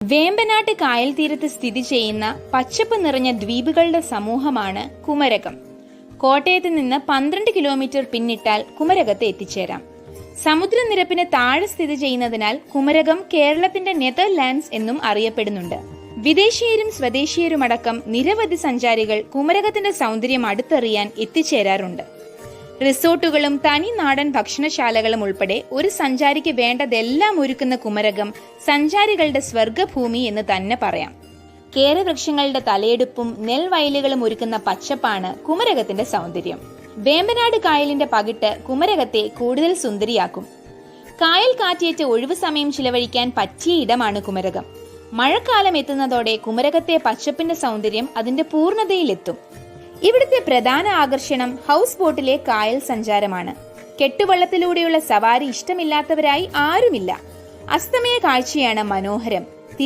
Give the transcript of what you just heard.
വേമ്പനാട്ട് കായൽ തീരത്ത് സ്ഥിതി ചെയ്യുന്ന പച്ചപ്പ് നിറഞ്ഞ ദ്വീപുകളുടെ സമൂഹമാണ് കുമരകം. കോട്ടയത്ത് നിന്ന് 12 കിലോമീറ്റർ പിന്നിട്ടാൽ കുമരകത്ത് എത്തിച്ചേരാം. സമുദ്രനിരപ്പിന് താഴെ സ്ഥിതി ചെയ്യുന്നതിനാൽ കുമരകം കേരളത്തിന്റെ നെതർലാൻഡ്സ് എന്നും അറിയപ്പെടുന്നുണ്ട്. വിദേശീയരും സ്വദേശീയരുമടക്കം നിരവധി സഞ്ചാരികൾ കുമരകത്തിന്റെ സൗന്ദര്യം അടുത്തറിയാൻ എത്തിച്ചേരാറുണ്ട്. റിസോർട്ടുകളും തനി നാടൻ ഭക്ഷണശാലകളും ഉൾപ്പെടെ ഒരു സഞ്ചാരിക്ക് വേണ്ടതെല്ലാം ഒരുക്കുന്ന കുമരകം സഞ്ചാരികളുടെ സ്വർഗഭൂമി എന്ന് തന്നെ പറയാം. കേരവൃക്ഷങ്ങളുടെ തലയെടുപ്പും നെൽവയലുകളും ഒരുക്കുന്ന പച്ചപ്പാണ് കുമരകത്തിന്റെ സൗന്ദര്യം. വേമ്പനാട് കായലിന്റെ പകിട്ട് കുമരകത്തെ കൂടുതൽ സുന്ദരിയാക്കും. കായൽ കാറ്റേറ്റ് ഒഴിവു സമയം ചിലവഴിക്കാൻ പറ്റിയ ഇടമാണ് കുമരകം. മഴക്കാലം എത്തുന്നതോടെ കുമരകത്തെ പച്ചപ്പിന്റെ സൗന്ദര്യം അതിന്റെ പൂർണ്ണതയിലെത്തും. ഇവിടുത്തെ പ്രധാന ആകർഷണം ഹൗസ് ബോട്ടിലെ കായൽ സഞ്ചാരമാണ്. കെട്ടുവള്ളത്തിലൂടെയുള്ള സവാരി ഇഷ്ടമില്ലാത്തവരായി ആരുമില്ല. അസ്തമയ കാഴ്ചയാണ് മനോഹരം.